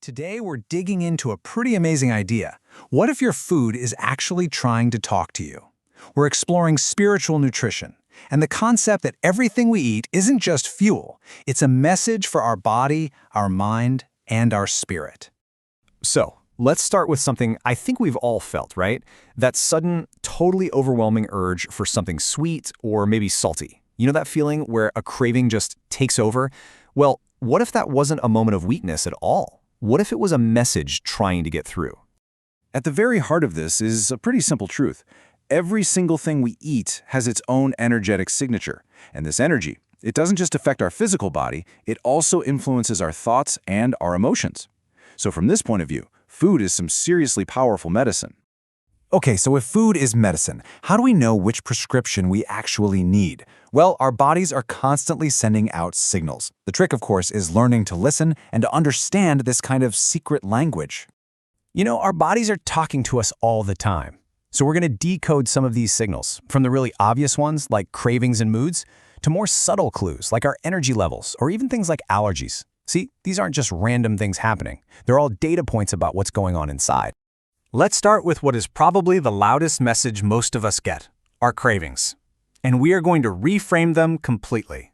Today, we're digging into a pretty amazing idea. What if your food is actually trying to talk to you? We're exploring spiritual nutrition and the concept that everything we eat isn't just fuel, it's a message for our body, our mind, and our spirit. So, let's start with something I think we've all felt, right? That sudden, totally overwhelming urge for something sweet or maybe salty. You know that feeling where a craving just takes over? Well, what if that wasn't a moment of weakness at all? What if it was a message trying to get through? At the very heart of this is a pretty simple truth. Every single thing we eat has its own energetic signature. And this energy, it doesn't just affect our physical body, it also influences our thoughts and our emotions. So from this point of view, food is some seriously powerful medicine. Okay, so if food is medicine, how do we know which prescription we actually need? Well, our bodies are constantly sending out signals. The trick, of course, is learning to listen and to understand this kind of secret language. You know, our bodies are talking to us all the time. So we're going to decode some of these signals, from the really obvious ones like cravings and moods, to more subtle clues like our energy levels or even things like allergies. See, these aren't just random things happening. They're all data points about what's going on inside. Let's start with what is probably the loudest message most of us get, our cravings. And we are going to reframe them completely.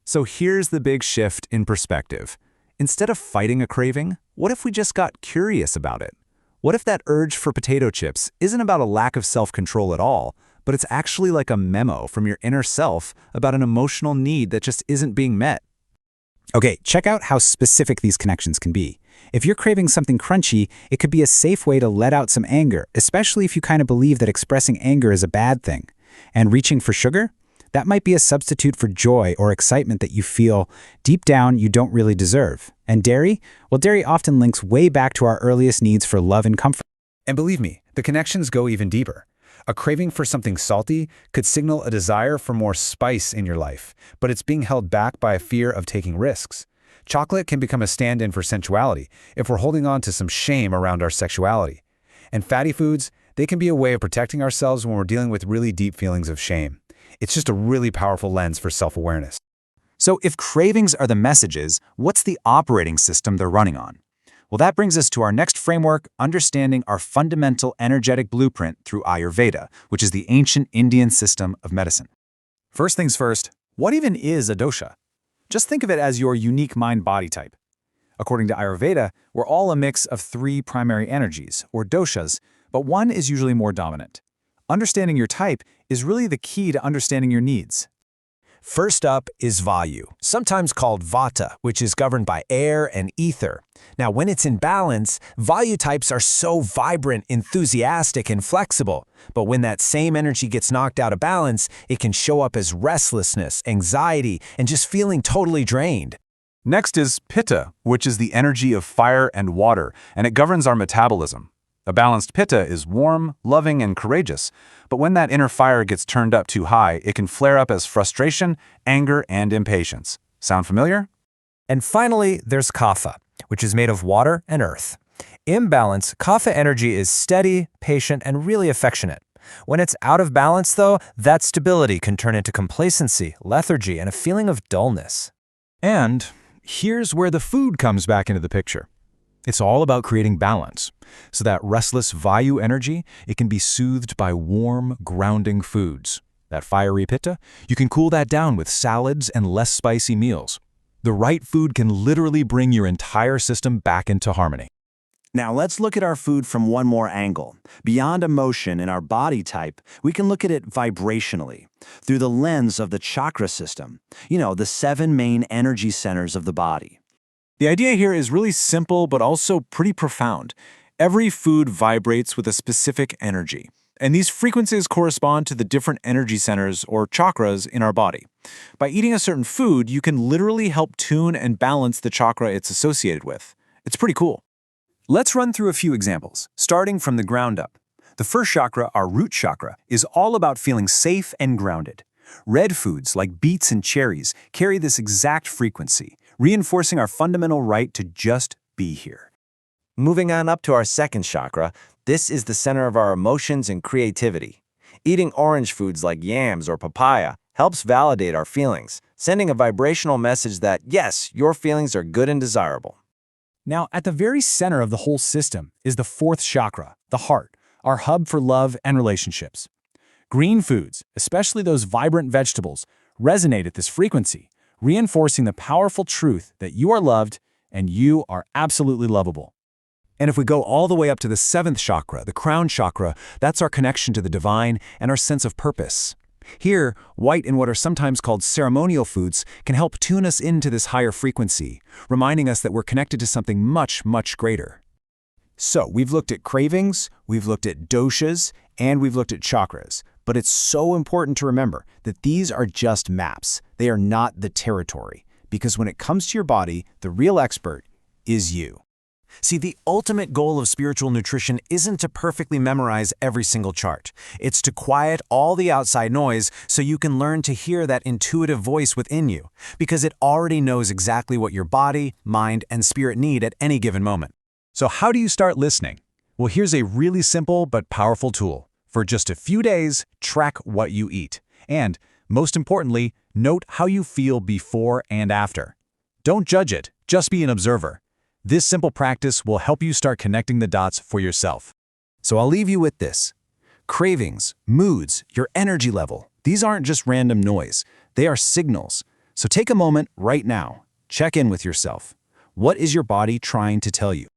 So here's the big shift in perspective. Instead of fighting a craving, what if we just got curious about it? What if that urge for potato chips isn't about a lack of self-control at all, but it's actually like a memo from your inner self about an emotional need that just isn't being met? Okay, check out how specific these connections can be. If you're craving something crunchy, it could be a safe way to let out some anger, especially if you kind of believe that expressing anger is a bad thing. And reaching for sugar? That might be a substitute for joy or excitement that you feel deep down you don't really deserve. And dairy? Well, dairy often links way back to our earliest needs for love and comfort. And believe me, the connections go even deeper. A craving for something salty could signal a desire for more spice in your life, but it's being held back by a fear of taking risks. Chocolate can become a stand-in for sensuality if we're holding on to some shame around our sexuality. And fatty foods, they can be a way of protecting ourselves when we're dealing with really deep feelings of shame. It's just a really powerful lens for self-awareness. So if cravings are the messages, what's the operating system they're running on? Well, that brings us to our next framework, understanding our fundamental energetic blueprint through Ayurveda, which is the ancient Indian system of medicine. First things first, what even is a dosha? Just think of it as your unique mind-body type. According to Ayurveda, we're all a mix of three primary energies, or doshas, but one is usually more dominant. Understanding your type is really the key to understanding your needs. First up is Vayu, sometimes called Vata, which is governed by air and ether. Now, when it's in balance, Vayu types are so vibrant, enthusiastic, and flexible. But when that same energy gets knocked out of balance, it can show up as restlessness, anxiety, and just feeling totally drained. Next is Pitta, which is the energy of fire and water, and it governs our metabolism. A balanced Pitta is warm, loving, and courageous, but when that inner fire gets turned up too high, it can flare up as frustration, anger, and impatience. Sound familiar? And finally, there's Kapha, which is made of water and earth. In balance, Kapha energy is steady, patient, and really affectionate. When it's out of balance, though, that stability can turn into complacency, lethargy, and a feeling of dullness. And here's where the food comes back into the picture. It's all about creating balance. So that restless Vayu energy, it can be soothed by warm, grounding foods. That fiery Pitta, you can cool that down with salads and less spicy meals. The right food can literally bring your entire system back into harmony. Now let's look at our food from one more angle. Beyond emotion and our body type, we can look at it vibrationally, through the lens of the chakra system. You know, the 7 main energy centers of the body. The idea here is really simple but also pretty profound. Every food vibrates with a specific energy, and these frequencies correspond to the different energy centers or chakras in our body. By eating a certain food, you can literally help tune and balance the chakra it's associated with. It's pretty cool. Let's run through a few examples, starting from the ground up. The first chakra, our root chakra, is all about feeling safe and grounded. Red foods like beets and cherries carry this exact frequency, reinforcing our fundamental right to just be here. Moving on up to our second chakra, this is the center of our emotions and creativity. Eating orange foods like yams or papaya helps validate our feelings, sending a vibrational message that, yes, your feelings are good and desirable. Now, at the very center of the whole system is the fourth chakra, the heart, our hub for love and relationships. Green foods, especially those vibrant vegetables, resonate at this frequency, reinforcing the powerful truth that you are loved and you are absolutely lovable. And if we go all the way up to the seventh chakra, the crown chakra, that's our connection to the divine and our sense of purpose. Here, white and what are sometimes called ceremonial foods can help tune us into this higher frequency, reminding us that we're connected to something much, much greater. So, we've looked at cravings, we've looked at doshas, and we've looked at chakras. But it's so important to remember that these are just maps. They are not the territory. Because when it comes to your body, the real expert is you. See, the ultimate goal of spiritual nutrition isn't to perfectly memorize every single chart. It's to quiet all the outside noise so you can learn to hear that intuitive voice within you, because it already knows exactly what your body, mind, and spirit need at any given moment. So how do you start listening? Well, here's a really simple but powerful tool. For just a few days, track what you eat. And, most importantly, note how you feel before and after. Don't judge it, just be an observer. This simple practice will help you start connecting the dots for yourself. So I'll leave you with this. Cravings, moods, your energy level, these aren't just random noise. They are signals. So take a moment right now. Check in with yourself. What is your body trying to tell you?